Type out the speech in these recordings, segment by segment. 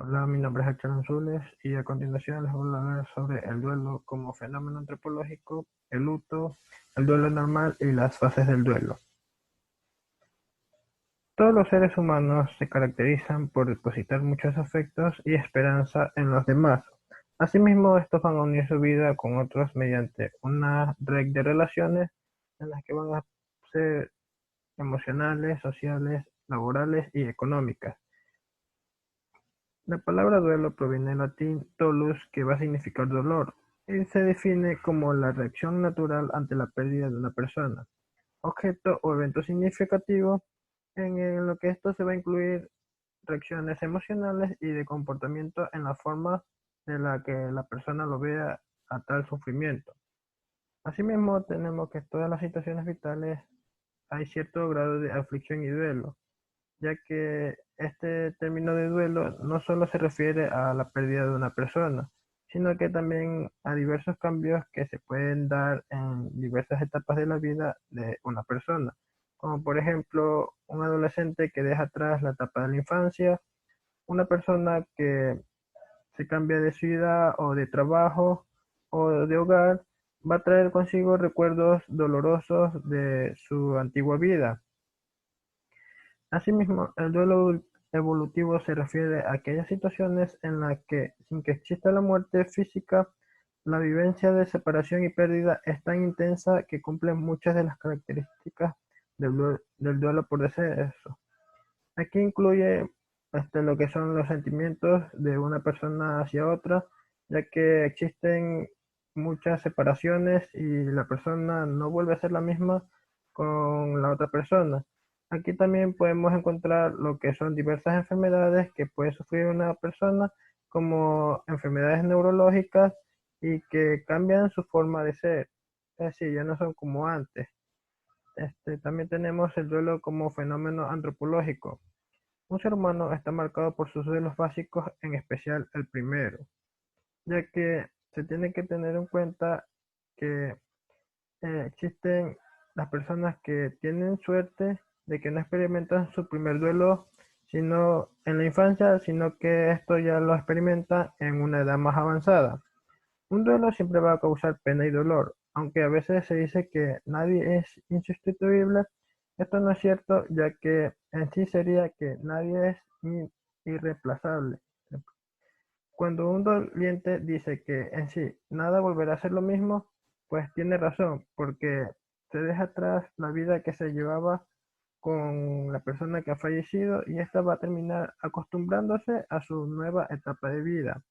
Hola, mi nombre es Héctor Anzules y a continuación les voy a hablar sobre el duelo como fenómeno antropológico, el luto, el duelo normal y las fases del duelo. Todos los seres humanos se caracterizan por depositar muchos afectos y esperanza en los demás. Asimismo, estos van a unir su vida con otros mediante una red de relaciones en las que van a ser emocionales, sociales, laborales y económicas. La palabra duelo proviene del latín "dolus", que va a significar dolor, y se define como la reacción natural ante la pérdida de una persona, objeto o evento significativo, en lo que esto se va a incluir reacciones emocionales y de comportamiento en la forma de la que la persona lo vea a tal sufrimiento. Asimismo, tenemos que en todas las situaciones vitales hay cierto grado de aflicción y duelo, ya que este término de duelo no solo se refiere a la pérdida de una persona, sino que también a diversos cambios que se pueden dar en diversas etapas de la vida de una persona, como por ejemplo un adolescente que deja atrás la etapa de la infancia, una persona que se cambia de ciudad o de trabajo o de hogar, va a traer consigo recuerdos dolorosos de su antigua vida. Asimismo, el duelo evolutivo se refiere a aquellas situaciones en las que, sin que exista la muerte física, la vivencia de separación y pérdida es tan intensa que cumple muchas de las características del duelo por deceso. Aquí incluye lo que son los sentimientos de una persona hacia otra, ya que existen muchas separaciones y la persona no vuelve a ser la misma con la otra persona. Aquí también podemos encontrar lo que son diversas enfermedades que puede sufrir una persona, como enfermedades neurológicas y que cambian su forma de ser. Es decir, ya no son como antes. También tenemos el duelo como fenómeno antropológico. Un ser humano está marcado por sus duelos básicos, en especial el primero, ya que se tiene que tener en cuenta que existen las personas que tienen suerte de que no experimentan su primer duelo sino en la infancia, sino que esto ya lo experimentan en una edad más avanzada. Un duelo siempre va a causar pena y dolor, aunque a veces se dice que nadie es insustituible. Esto no es cierto, ya que en sí sería que nadie es irreemplazable. Cuando un doliente dice que en sí nada volverá a ser lo mismo, pues tiene razón, porque se deja atrás la vida que se llevaba con la persona que ha fallecido y esta va a terminar acostumbrándose a su nueva etapa de vida.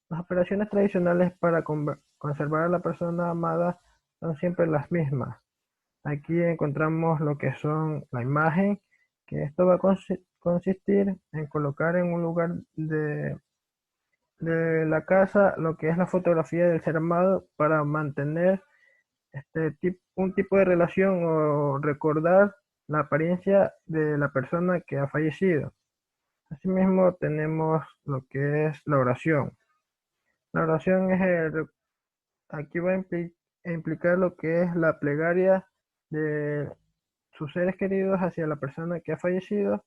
Las operaciones tradicionales para conservar a la persona amada son siempre las mismas. Aquí encontramos lo que son la imagen, que esto va a consistir en colocar en un lugar de la casa lo que es la fotografía del ser amado para mantener un tipo de relación o recordar la apariencia de la persona que ha fallecido. Asimismo, tenemos lo que es la oración. La oración es aquí va a implicar lo que es la plegaria de sus seres queridos hacia la persona que ha fallecido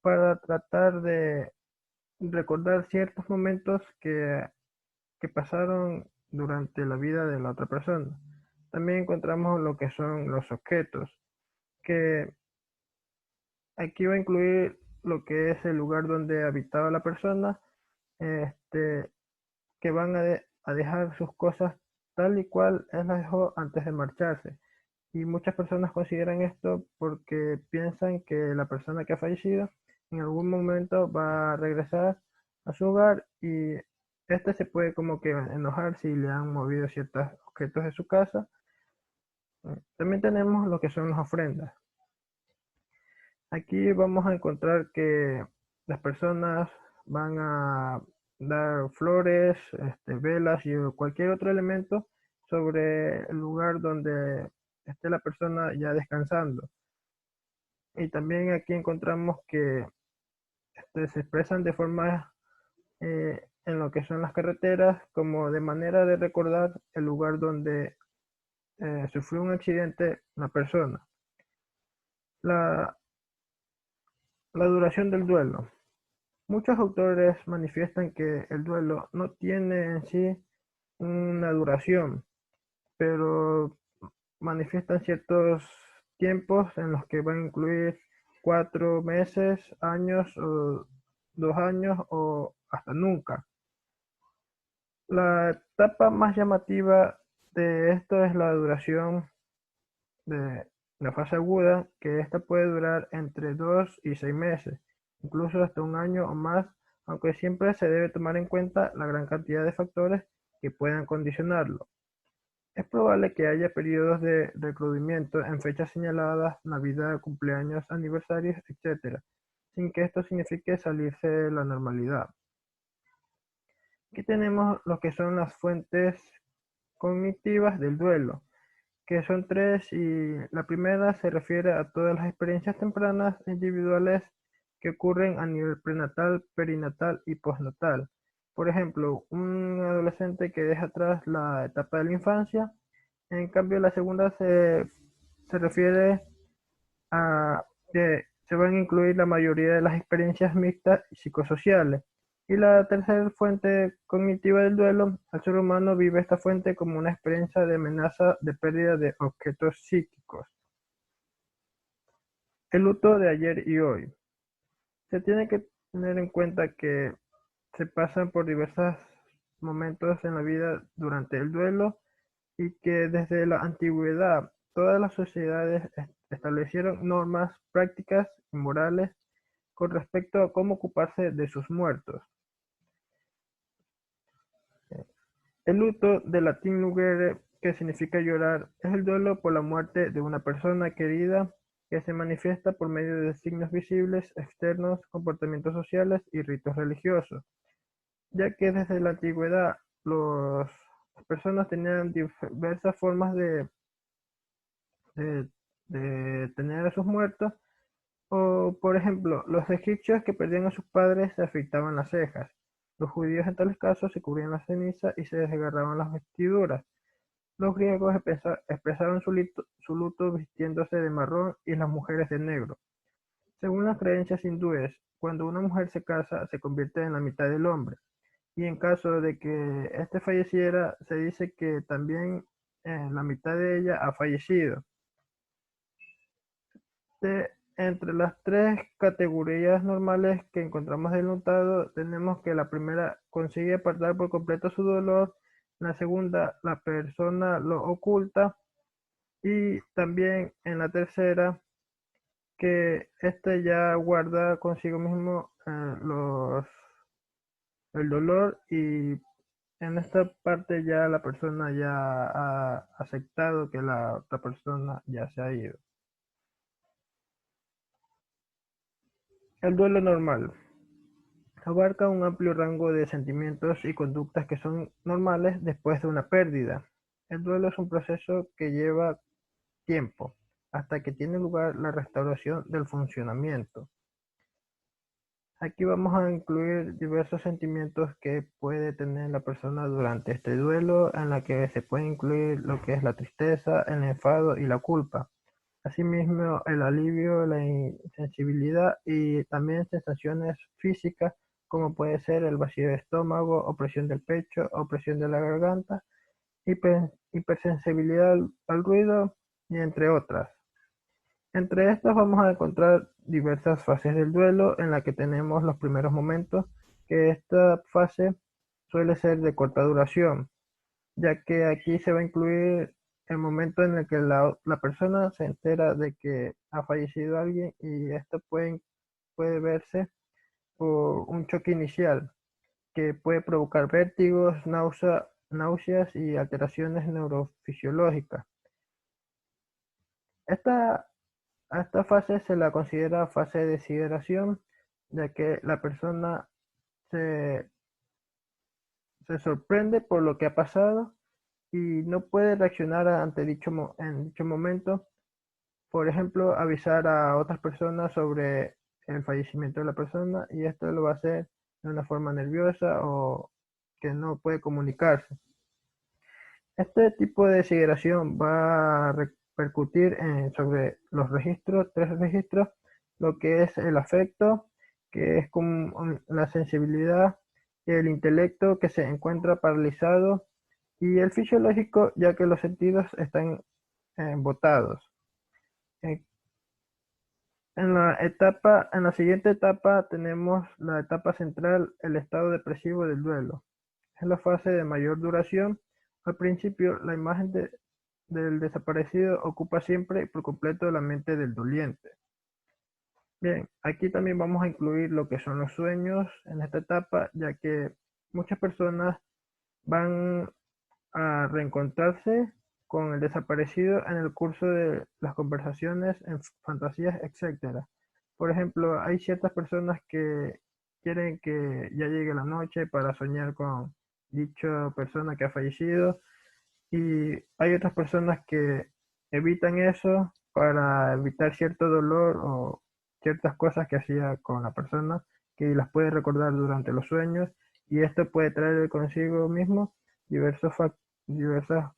para tratar de recordar ciertos momentos que pasaron durante la vida de la otra persona. También encontramos lo que son los objetos, que aquí va a incluir lo que es el lugar donde habitaba la persona, este, que van a dejar sus cosas tal y cual él las dejó antes de marcharse. Y muchas personas consideran esto porque piensan que la persona que ha fallecido en algún momento va a regresar a su hogar y este se puede como que enojar si le han movido ciertos objetos de su casa. También tenemos lo que son las ofrendas. Aquí vamos a encontrar que las personas van a dar flores, velas y cualquier otro elemento sobre el lugar donde esté la persona ya descansando. Y también aquí encontramos que se expresan de forma en lo que son las carreteras como de manera de recordar el lugar donde sufrió un accidente una persona. La, la duración del duelo. Muchos autores manifiestan que el duelo no tiene en sí una duración, pero manifiestan ciertos tiempos en los que van a incluir 4 meses, años o 2 años o hasta nunca. La etapa más llamativa de esto es la duración de la fase aguda, que esta puede durar entre 2 y 6 meses, incluso hasta un año o más, aunque siempre se debe tomar en cuenta la gran cantidad de factores que puedan condicionarlo. Es probable que haya periodos de recrudimiento en fechas señaladas, Navidad, cumpleaños, aniversarios, etc., sin que esto signifique salirse de la normalidad. Aquí tenemos lo que son las fuentes cognitivas del duelo, que son tres, y la primera se refiere a todas las experiencias tempranas e individuales que ocurren a nivel prenatal, perinatal y postnatal. Por ejemplo, un adolescente que deja atrás la etapa de la infancia. En cambio, la segunda se refiere a que se van a incluir la mayoría de las experiencias mixtas y psicosociales. Y la tercera fuente cognitiva del duelo, el ser humano vive esta fuente como una experiencia de amenaza de pérdida de objetos psíquicos. El luto de ayer y hoy. Se tiene que tener en cuenta que se pasan por diversos momentos en la vida durante el duelo y que desde la antigüedad todas las sociedades establecieron normas, prácticas y morales con respecto a cómo ocuparse de sus muertos. El luto, del latín lugere, que significa llorar, es el duelo por la muerte de una persona querida que se manifiesta por medio de signos visibles, externos, comportamientos sociales y ritos religiosos, ya que desde la antigüedad las personas tenían diversas formas de, de tener a sus muertos, o por ejemplo, los egipcios que perdían a sus padres se afeitaban las cejas, los judíos en tales casos se cubrían la ceniza y se desgarraban las vestiduras, los griegos expresaron su luto vistiéndose de marrón y las mujeres de negro. Según las creencias hindúes, cuando una mujer se casa se convierte en la mitad del hombre, y en caso de que éste falleciera, se dice que también la mitad de ella ha fallecido. Entre las tres categorías normales que encontramos denotado, tenemos que la primera consigue apartar por completo su dolor, la segunda la persona lo oculta y también en la tercera que éste ya guarda consigo mismo el dolor, y en esta parte ya la persona ya ha aceptado que la otra persona ya se ha ido. El duelo normal abarca un amplio rango de sentimientos y conductas que son normales después de una pérdida. El duelo es un proceso que lleva tiempo hasta que tiene lugar la restauración del funcionamiento. Aquí vamos a incluir diversos sentimientos que puede tener la persona durante este duelo, en la que se puede incluir lo que es la tristeza, el enfado y la culpa. Asimismo, el alivio, la insensibilidad y también sensaciones físicas como puede ser el vacío de estómago, opresión del pecho, opresión de la garganta, hipersensibilidad al ruido y entre otras. Entre estas vamos a encontrar diversas fases del duelo en la que tenemos los primeros momentos, que esta fase suele ser de corta duración, ya que aquí se va a incluir el momento en el que la persona se entera de que ha fallecido alguien, y esto puede verse por un choque inicial que puede provocar vértigos, náuseas y alteraciones neurofisiológicas. Esta, a esta fase se la considera fase de deshidratación, ya que la persona se, se sorprende por lo que ha pasado y no puede reaccionar ante en dicho momento. Por ejemplo, avisar a otras personas sobre el fallecimiento de la persona, y esto lo va a hacer de una forma nerviosa o que no puede comunicarse. Este tipo de deshidratación va a repercutir sobre los registros, tres registros, lo que es el afecto, que es como la sensibilidad y el intelecto que se encuentra paralizado, y el fisiológico, ya que los sentidos están botados. En, en la siguiente etapa tenemos la etapa central, el estado depresivo del duelo. Es la fase de mayor duración. Al principio, la imagen del desaparecido ocupa siempre y por completo la mente del doliente. Bien, aquí también vamos a incluir lo que son los sueños en esta etapa, ya que muchas personas van a reencontrarse con el desaparecido en el curso de las conversaciones, en fantasías, etcétera. Por ejemplo, hay ciertas personas que quieren que ya llegue la noche para soñar con dicha persona que ha fallecido, y hay otras personas que evitan eso para evitar cierto dolor o ciertas cosas que hacía con la persona, que las puede recordar durante los sueños, y esto puede traer consigo mismo diversas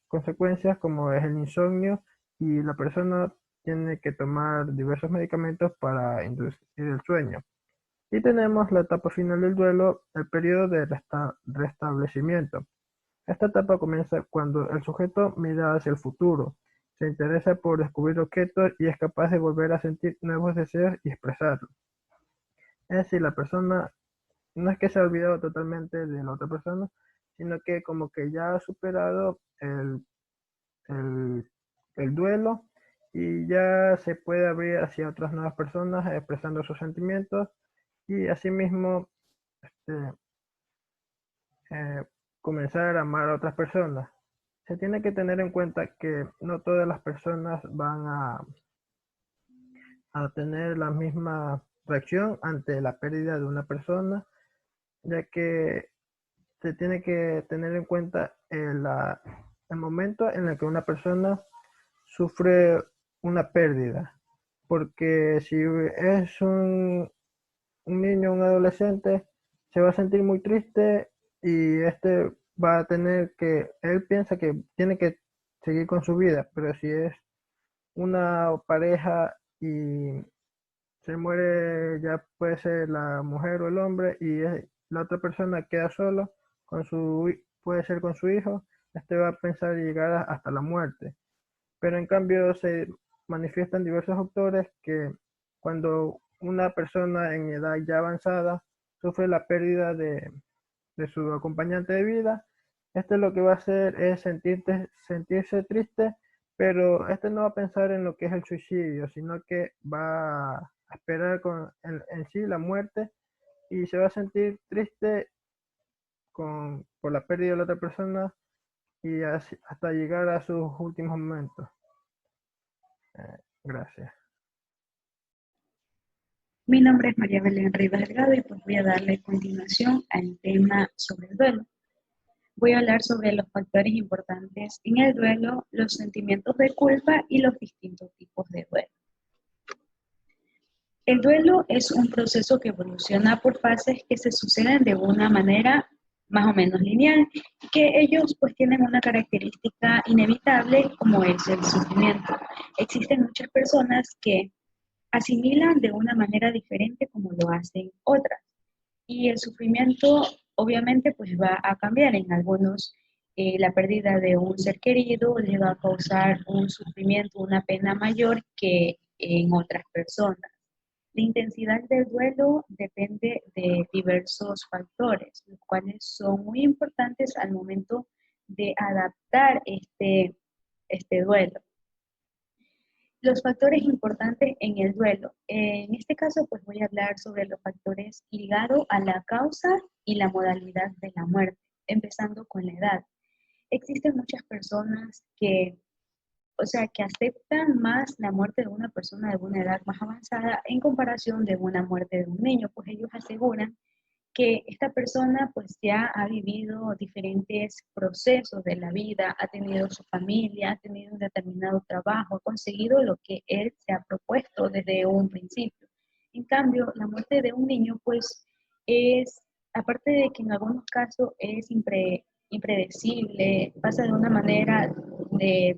consecuencias, como es el insomnio, y la persona tiene que tomar diversos medicamentos para inducir el sueño. Y tenemos la etapa final del duelo, el periodo de restablecimiento. Esta etapa comienza cuando el sujeto mira hacia el futuro, se interesa por descubrir objetos y es capaz de volver a sentir nuevos deseos y expresarlos. Es decir, la persona no es que se ha olvidado totalmente de la otra persona, sino que como que ya ha superado el, el duelo, y ya se puede abrir hacia otras nuevas personas expresando sus sentimientos, y asimismo este, eh, comenzar a amar a otras personas. Se tiene que tener en cuenta que no todas las personas van a tener la misma reacción ante la pérdida de una persona, ya que se tiene que tener en cuenta el momento en el que una persona sufre una pérdida. Porque si es un niño, un adolescente, se va a sentir muy triste, y este va a tener que, él piensa que tiene que seguir con su vida, pero si es una pareja y se muere, ya puede ser la mujer o el hombre, y la otra persona queda solo puede ser con su hijo, este va a pensar llegar hasta la muerte. Pero en cambio se manifiestan diversos autores que cuando una persona en edad ya avanzada sufre la pérdida de su acompañante de vida, este lo que va a hacer es sentirse triste, pero este no va a pensar en lo que es el suicidio, sino que va a esperar en sí la muerte, y se va a sentir triste por la pérdida de la otra persona, y hasta llegar a sus últimos momentos. Gracias. Mi nombre es María Belén Rivas Delgado y pues voy a darle continuación al tema sobre el duelo. Voy a hablar sobre los factores importantes en el duelo, los sentimientos de culpa y los distintos tipos de duelo. El duelo es un proceso que evoluciona por fases que se suceden de una manera más o menos lineal, que ellos pues tienen una característica inevitable como es el sufrimiento. Existen muchas personas que asimilan de una manera diferente como lo hacen otras. Y el sufrimiento obviamente pues va a cambiar en algunos. La pérdida de un ser querido le va a causar un sufrimiento, una pena mayor que en otras personas. La intensidad del duelo depende de diversos factores, los cuales son muy importantes al momento de adaptar este duelo. Los factores importantes en el duelo. En este caso, pues voy a hablar sobre los factores ligados a la causa y la modalidad de la muerte, empezando con la edad. Existen muchas personas que aceptan más la muerte de una persona de una edad más avanzada en comparación de una muerte de un niño, pues ellos aseguran que esta persona pues ya ha vivido diferentes procesos de la vida, ha tenido su familia, ha tenido un determinado trabajo, ha conseguido lo que él se ha propuesto desde un principio. En cambio, la muerte de un niño pues es, aparte de que en algunos casos es impredecible, pasa de una manera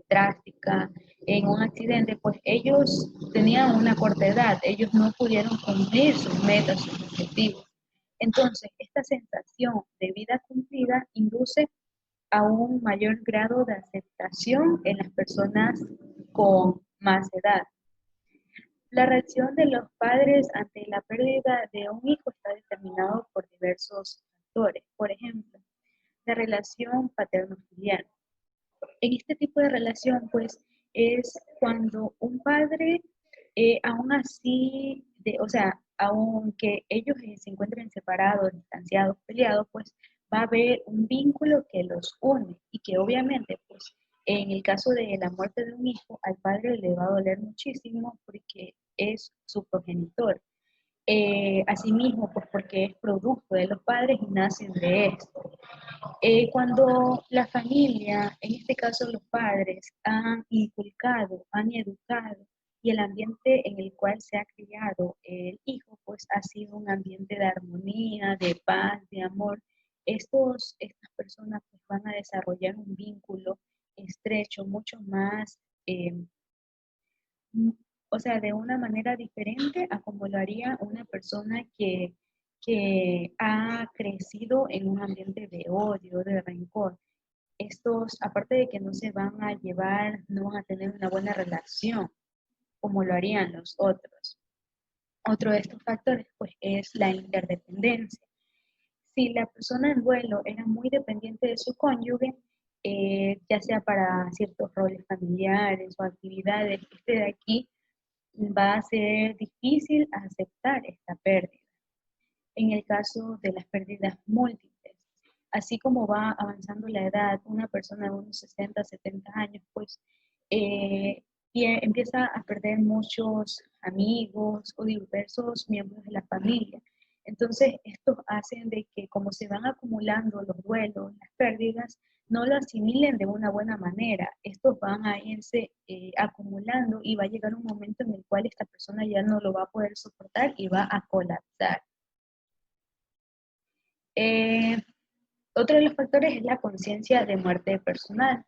drástica en un accidente, pues ellos tenían una corta edad, ellos no pudieron cumplir sus metas, sus objetivos. Entonces, esta sensación de vida cumplida induce a un mayor grado de aceptación en las personas con más edad. La reacción de los padres ante la pérdida de un hijo está determinado por diversos factores. Por ejemplo, la relación paterno-filial. En este tipo de relación, pues, es cuando un padre, aún así, o sea, aunque ellos se encuentren separados, distanciados, peleados, pues va a haber un vínculo que los une y que obviamente, pues, en el caso de la muerte de un hijo, al padre le va a doler muchísimo porque es su progenitor. Asimismo, pues porque es producto de los padres y nacen de esto. Cuando la familia, en este caso los padres, han inculcado, han educado y el ambiente en el cual se ha criado el hijo, pues ha sido un ambiente de armonía, de paz, de amor, estas personas pues van a desarrollar un vínculo estrecho, mucho más, mm, o sea, de una manera diferente a como lo haría una persona que ha crecido en un ambiente de odio, de rencor. Estos, aparte de que no se van a llevar, no van a tener una buena relación como lo harían los otros. Otro de estos factores, pues, es la interdependencia. Si la persona en duelo era muy dependiente de su cónyuge, ya sea para ciertos roles familiares o actividades, este de aquí va a ser difícil aceptar esta pérdida. En el caso de las pérdidas múltiples, así como va avanzando la edad, una persona de unos 60, 70 años, pues empieza a perder muchos amigos o diversos miembros de la familia. Entonces, estos hacen de que como se van acumulando los duelos, las pérdidas, no lo asimilen de una buena manera. Estos van a irse acumulando y va a llegar un momento en el cual esta persona ya no lo va a poder soportar y va a colapsar. Eh, Otro de los factores es la conciencia de muerte personal.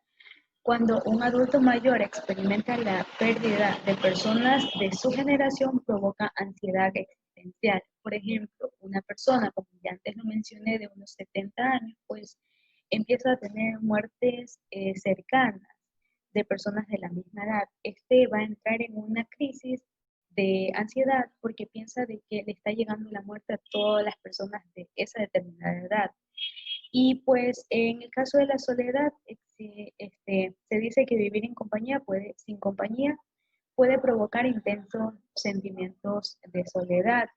Cuando un adulto mayor experimenta la pérdida de personas de su generación, provoca ansiedad existencial. Por ejemplo, una persona, como ya antes lo mencioné, de unos 70 años, pues empieza a tener muertes cercanas de personas de la misma edad. Este va a entrar en una crisis de ansiedad porque piensa de que le está llegando la muerte a todas las personas de esa determinada edad. Y pues en el caso de la soledad, se dice que vivir en compañía sin compañía puede provocar intensos sentimientos de soledad.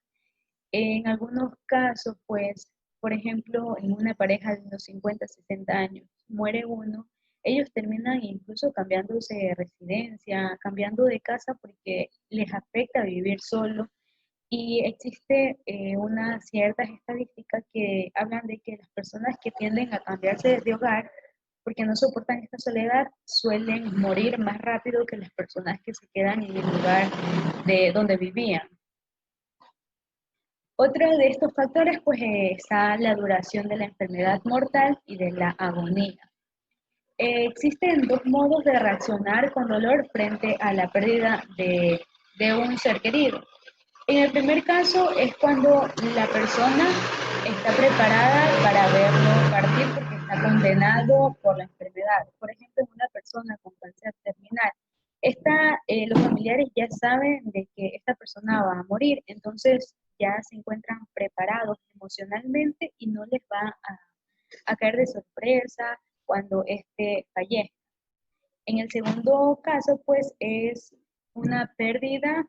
En algunos casos, pues, por ejemplo, en una pareja de unos 50, 60 años, muere uno, ellos terminan incluso cambiándose de residencia, cambiando de casa porque les afecta vivir solo y existe unas ciertas estadísticas que hablan de que las personas que tienden a cambiarse de hogar porque no soportan esta soledad suelen morir más rápido que las personas que se quedan en el lugar de donde vivían. Otro de estos factores pues está la duración de la enfermedad mortal y de la agonía. Existen dos modos de reaccionar con dolor frente a la pérdida de un ser querido. En el primer caso es cuando la persona está preparada para verlo partir porque está condenado por la enfermedad. Por ejemplo, una persona con cáncer terminal. Los familiares ya saben de que esta persona va a morir, entonces ya se encuentran preparados emocionalmente y no les va a caer de sorpresa cuando éste fallezca. En el segundo caso, pues es una pérdida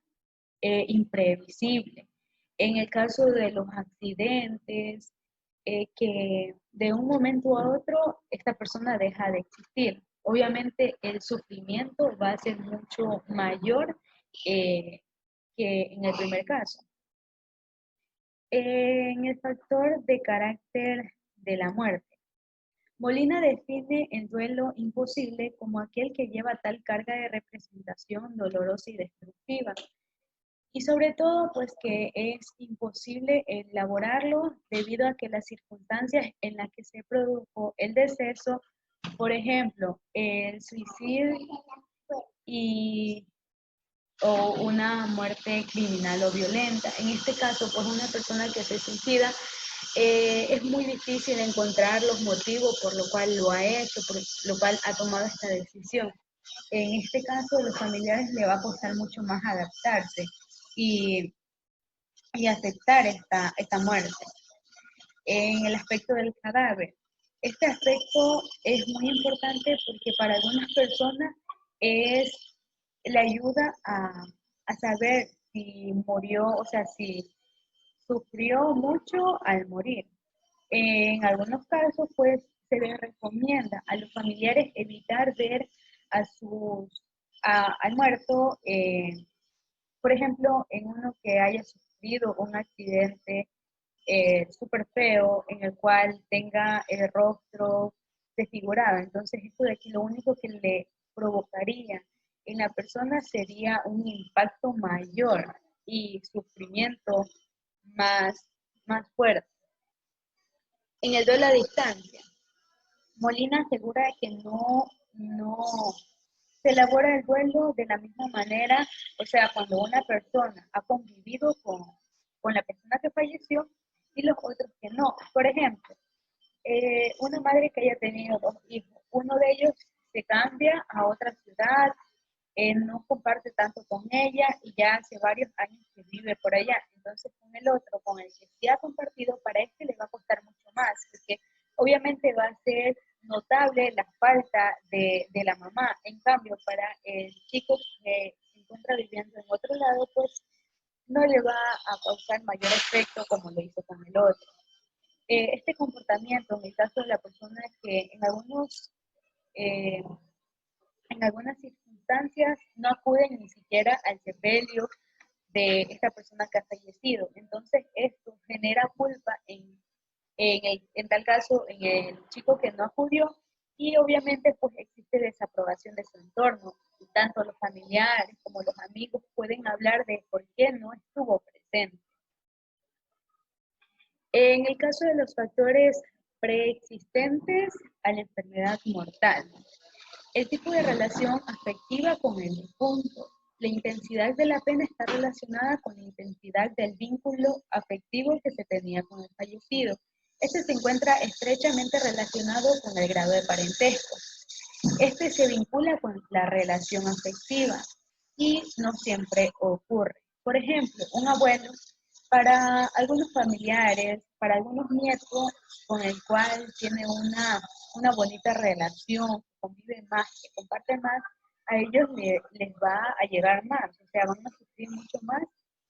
imprevisible. En el caso de los accidentes, que de un momento a otro esta persona deja de existir. Obviamente el sufrimiento va a ser mucho mayor que en el primer caso. En el factor de carácter de la muerte. Molina define el duelo imposible como aquel que lleva tal carga de representación dolorosa y destructiva, y sobre todo, pues que es imposible elaborarlo debido a que las circunstancias en las que se produjo el deceso Por ejemplo, el suicidio y, o una muerte criminal o violenta. En este caso, pues una persona que se suicida es muy difícil encontrar los motivos por lo cual lo ha hecho, por lo cual ha tomado esta decisión. En este caso, a los familiares le va a costar mucho más adaptarse y, y aceptar esta muerte. En el aspecto del cadáver, este aspecto es muy importante porque para algunas personas es le ayuda a saber si murió, o sea, si sufrió mucho al morir. En algunos casos, pues, se les recomienda a los familiares evitar ver al muerto, por ejemplo, en uno que haya sufrido un accidente súper feo, en el cual tenga el rostro desfigurado. Entonces, esto de aquí lo único que le provocaría en la persona sería un impacto mayor y sufrimiento más, más fuerte. En el duelo a distancia, Molina asegura que no se elabora el duelo de la misma manera, o sea, cuando una persona ha convivido con la persona que falleció y los otros que no. Por ejemplo, una madre que haya tenido dos hijos, uno de ellos se cambia a otra ciudad, no comparte tanto con ella y ya hace varios años que vive por allá. Entonces, con el otro, con el que sí ha compartido, para este le va a costar mucho más, porque obviamente va a ser notable la falta de la mamá. En cambio, para el chico que se encuentra viviendo en otro lado, pues no le va a causar mayor efecto como lo hizo con el otro. Este comportamiento, en el caso de la persona que eh, en algunas circunstancias no acuden ni siquiera al sepelio de esta persona que ha fallecido. Entonces, esto genera culpa en tal caso en el chico que no acudió y obviamente pues existe desaprobación de su entorno. Y tanto los familiares como los amigos pueden hablar de por qué no estuvo presente. En el caso de los factores preexistentes a la enfermedad mortal, el tipo de relación afectiva con el difunto. La intensidad de la pena está relacionada con la intensidad del vínculo afectivo que se tenía con el fallecido. Este se encuentra estrechamente relacionado con el grado de parentesco. Este se vincula con la relación afectiva y no siempre ocurre. Por ejemplo, un abuelo, para algunos familiares, para algunos nietos con el cual tiene una bonita relación, convive más, que comparte más, a ellos les va a llegar más, o sea, van a sufrir mucho más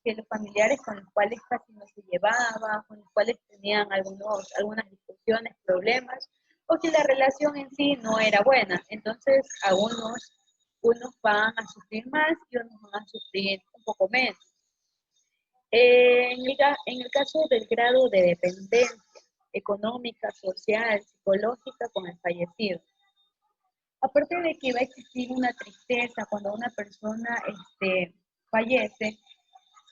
que los familiares con los cuales casi no se llevaban, con los cuales tenían algunas discusiones, problemas, o que la relación en sí no era buena. Entonces, unos van a sufrir más y unos van a sufrir un poco menos. En el caso del grado de dependencia económica, social, psicológica con el fallecido. Aparte de que va a existir una tristeza cuando una persona fallece,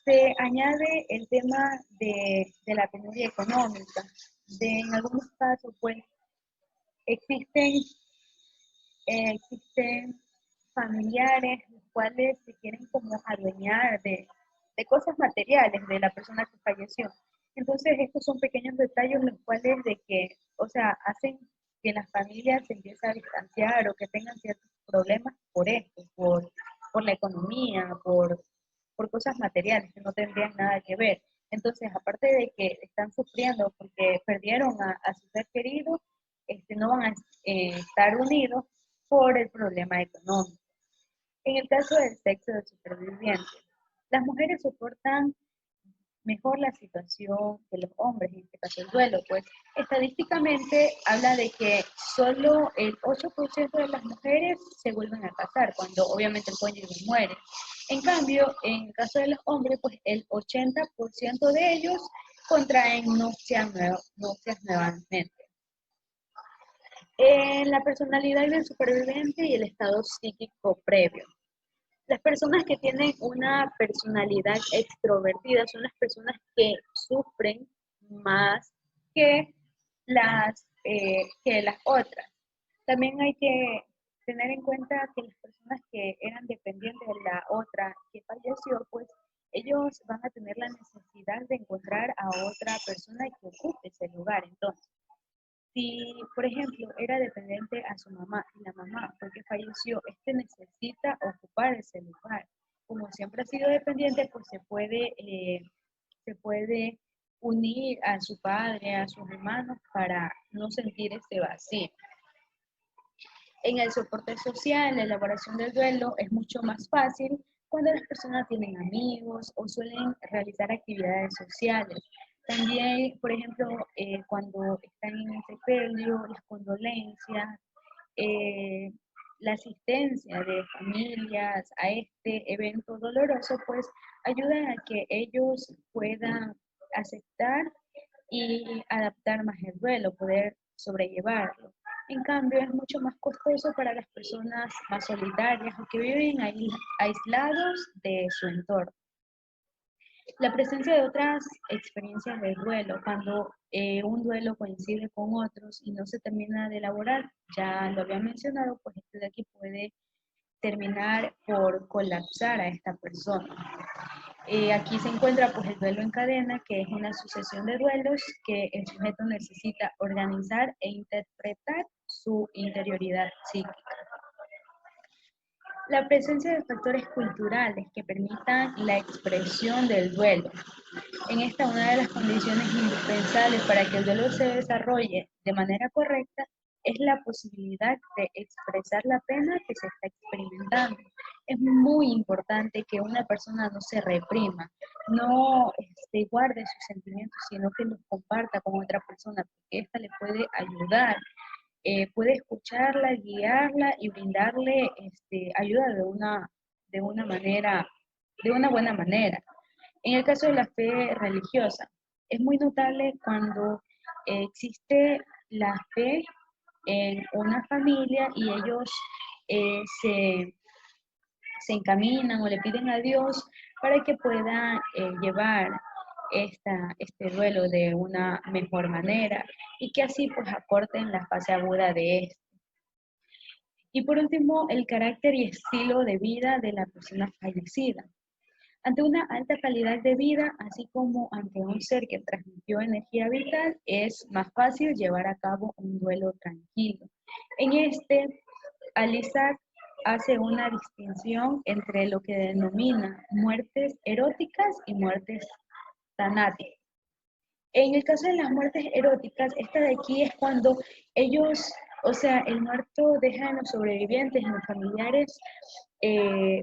se añade el tema de la penuria económica. En algunos casos, pues, existen, existen familiares los cuales se quieren como adueñar de cosas materiales de la persona que falleció. Entonces, estos son pequeños detalles los cuales de que, o sea, hacen que las familias se empiecen a distanciar o que tengan ciertos problemas por esto, por la economía, por cosas materiales que no tendrían nada que ver. Entonces, aparte de que están sufriendo porque perdieron a su ser querido, no van a estar unidos por el problema económico. En el caso del sexo de superviviente, las mujeres soportan mejor la situación que los hombres, en este caso el duelo, pues estadísticamente habla de que solo el 8% de las mujeres se vuelven a casar, cuando obviamente el cónyuge muere. En cambio, en el caso de los hombres, pues el 80% de ellos contraen nupcias nuevamente. En la personalidad del superviviente y el estado psíquico previo. Las personas que tienen una personalidad extrovertida son las personas que sufren más que las otras. También hay que tener en cuenta que las personas que eran dependientes de la otra que falleció, pues ellos van a tener la necesidad de encontrar a otra persona que ocupe ese lugar. Entonces, si, por ejemplo, era dependiente a su mamá y la mamá porque falleció, este necesita ocupar ese lugar. Como siempre ha sido dependiente, pues se puede unir a su padre, a sus hermanos para no sentir ese vacío. En el soporte social, la elaboración del duelo es mucho más fácil cuando las personas tienen amigos o suelen realizar actividades sociales. También, por ejemplo, cuando están en el sepelio, las condolencias, eh, la asistencia de familias a este evento doloroso, pues ayuda a que ellos puedan aceptar y adaptar más el duelo, poder sobrellevarlo. En cambio, es mucho más costoso para las personas más solitarias o que viven aislados de su entorno. La presencia de otras experiencias de duelo, cuando un duelo coincide con otros y no se termina de elaborar, ya lo había mencionado, pues este de aquí puede terminar por colapsar a esta persona. Aquí se encuentra pues el duelo en cadena, que es una sucesión de duelos que el sujeto necesita organizar e interpretar su interioridad psíquica. La presencia de factores culturales que permitan la expresión del duelo. En esta, una de las condiciones indispensables para que el duelo se desarrolle de manera correcta es la posibilidad de expresar la pena que se está experimentando. Es muy importante que una persona no se reprima, no guarde sus sentimientos, sino que los comparta con otra persona, porque esta le puede ayudar, puede escucharla, guiarla y brindarle ayuda de una buena manera. En el caso de la fe religiosa, es muy notable cuando existe la fe en una familia y ellos se encaminan o le piden a Dios para que puedan llevar este duelo de una mejor manera y que así pues acorten la fase aguda de este. Y por último, el carácter y estilo de vida de la persona fallecida. Ante una alta calidad de vida, así como ante un ser que transmitió energía vital, es más fácil llevar a cabo un duelo tranquilo. En este, Alizar hace una distinción entre lo que denomina muertes eróticas y muertes tanáticas. En el caso de las muertes eróticas, esta de aquí es cuando ellos, o sea, el muerto deja en los sobrevivientes, en los familiares,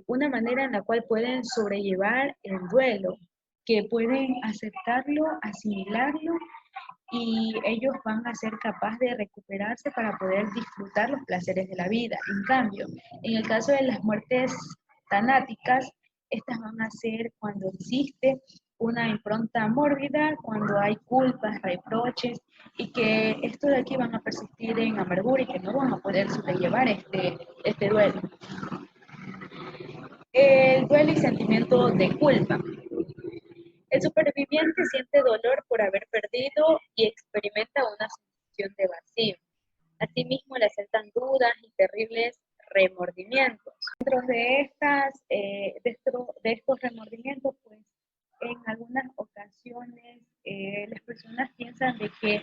una manera en la cual pueden sobrellevar el duelo, que pueden aceptarlo, asimilarlo y ellos van a ser capaces de recuperarse para poder disfrutar los placeres de la vida. En cambio, en el caso de las muertes tanáticas, estas van a ser cuando existe una impronta mórbida, cuando hay culpas, reproches, y que estos de aquí van a persistir en amargura y que no van a poder sobrellevar este duelo. El duelo y sentimiento de culpa. El superviviente siente dolor por haber perdido y experimenta una sensación de vacío. Asimismo, le asaltan dudas y terribles remordimientos. Dentro de estos remordimientos, pues, en algunas ocasiones las personas piensan de que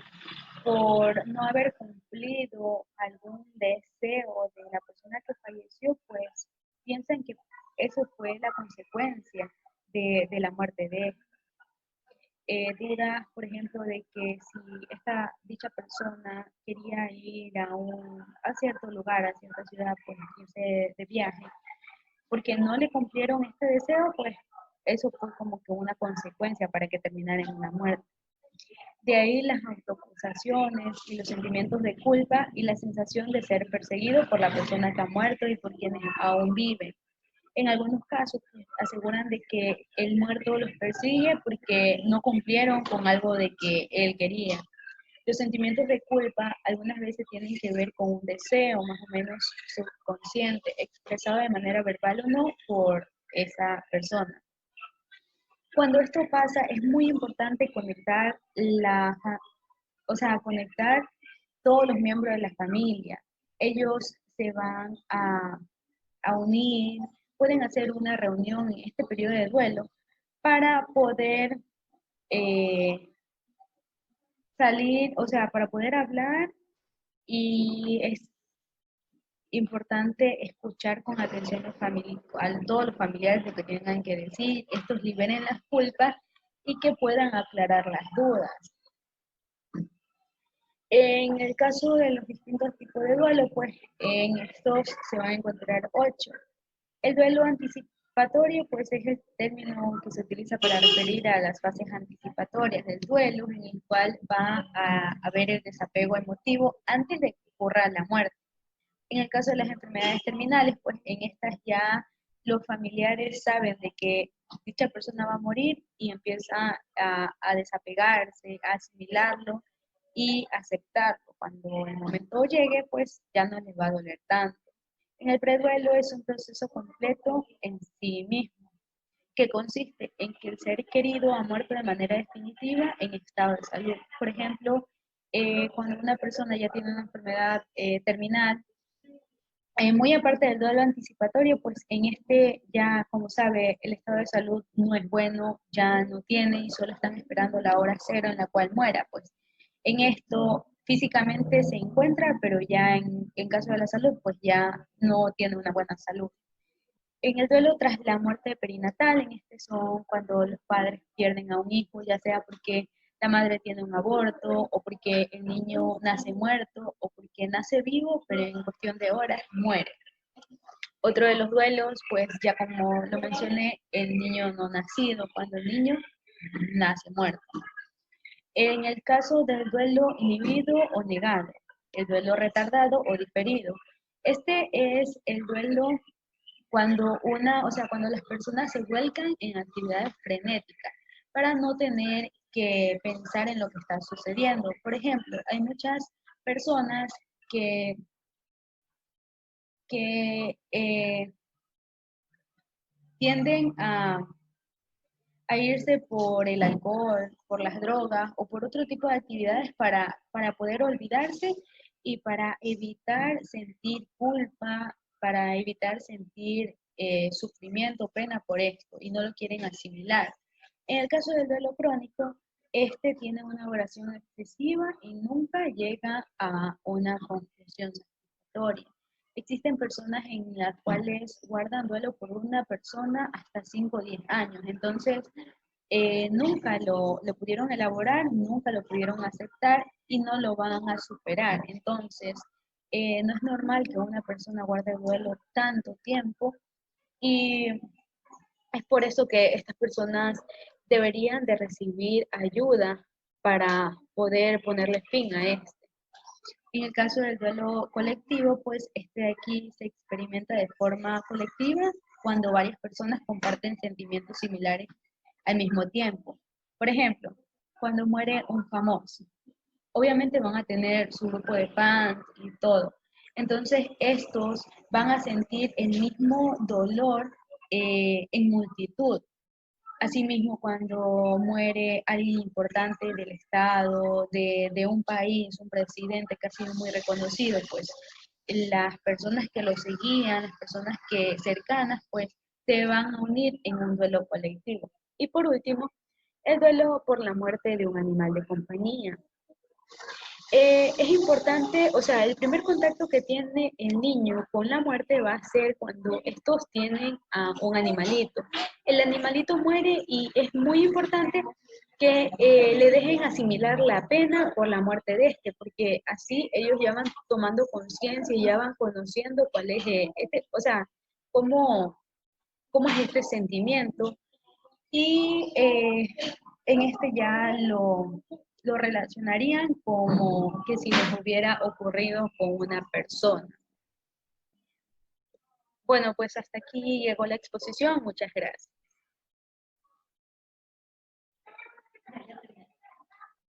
por no haber cumplido algún deseo de la persona que falleció, pues piensan que eso fue la consecuencia de la muerte de él. Dudas, por ejemplo, de que si dicha persona quería ir a cierto lugar, a cierta ciudad, pues irse de viaje, porque no le cumplieron este deseo, pues eso fue como que una consecuencia para que terminara en una muerte. De ahí las autoacusaciones y los sentimientos de culpa y la sensación de ser perseguido por la persona que ha muerto y por quienes aún viven. En algunos casos pues, aseguran de que el muerto los persigue porque no cumplieron con algo de que él quería. Los sentimientos de culpa algunas veces tienen que ver con un deseo más o menos subconsciente, expresado de manera verbal o no por esa persona. Cuando esto pasa es muy importante conectar conectar todos los miembros de la familia, ellos se van a unir, pueden hacer una reunión en este periodo de duelo para poder eh, salir, o sea, para poder hablar, y es importante escuchar con atención a todos los familiares lo que tengan que decir, estos liberen las culpas y que puedan aclarar las dudas. En el caso de los distintos tipos de duelo, pues en estos se van a encontrar 8. El duelo anticipatorio, pues es el término que se utiliza para referir a las fases anticipatorias del duelo, en el cual va a haber el desapego emotivo antes de que ocurra la muerte. En el caso de las enfermedades terminales, pues en estas ya los familiares saben de que dicha persona va a morir y empieza a desapegarse, a asimilarlo y aceptarlo. Cuando el momento llegue, pues ya no les va a doler tanto. En el preduelo es un proceso completo en sí mismo, que consiste en que el ser querido ha muerto de manera definitiva en estado de salud. Por ejemplo, cuando una persona ya tiene una enfermedad terminal, muy aparte del duelo anticipatorio, pues en este ya, como sabe, el estado de salud no es bueno, ya no tiene y solo están esperando la hora cero en la cual muera. Pues en esto físicamente se encuentra, pero ya en caso de la salud, pues ya no tiene una buena salud. En el duelo tras la muerte perinatal, en este son cuando los padres pierden a un hijo, ya sea porque la madre tiene un aborto, o porque el niño nace muerto, o porque nace vivo, pero en cuestión de horas muere. Otro de los duelos, pues ya como lo mencioné, el niño no nacido, cuando el niño nace muerto. En el caso del duelo inhibido o negado, el duelo retardado o diferido, este es el duelo cuando cuando las personas se vuelcan en actividades frenéticas para no tener que pensar en lo que está sucediendo. Por ejemplo, hay muchas personas que tienden a irse por el alcohol, por las drogas o por otro tipo de actividades para poder olvidarse y para evitar sentir culpa, para evitar sentir sufrimiento, pena por esto, y no lo quieren asimilar. En el caso del duelo crónico, este tiene una duración excesiva y nunca llega a una conclusión satisfactoria. Existen personas en las cuales guardan duelo por una persona hasta 5 o 10 años, entonces nunca lo pudieron elaborar, nunca lo pudieron aceptar y no lo van a superar. Entonces, no es normal que una persona guarde duelo tanto tiempo, y es por eso que estas personas deberían de recibir ayuda para poder ponerle fin a esto. En el caso del duelo colectivo, pues este de aquí se experimenta de forma colectiva cuando varias personas comparten sentimientos similares al mismo tiempo. Por ejemplo, cuando muere un famoso, obviamente van a tener su grupo de fans y todo. Entonces, estos van a sentir el mismo dolor en multitud. Asimismo, cuando muere alguien importante del Estado, de un país, un presidente que ha sido muy reconocido, pues las personas que lo seguían, las personas que cercanas, pues se van a unir en un duelo colectivo. Y por último, el duelo por la muerte de un animal de compañía. Es importante, o sea, el primer contacto que tiene el niño con la muerte va a ser cuando estos tienen a un animalito. El animalito muere y es muy importante que le dejen asimilar la pena por la muerte de este, porque así ellos ya van tomando conciencia y ya van conociendo cuál es o sea, cómo, cómo es este sentimiento. Y en este ya lo relacionarían como que si les hubiera ocurrido con una persona. Bueno, pues hasta aquí llegó la exposición. Muchas gracias.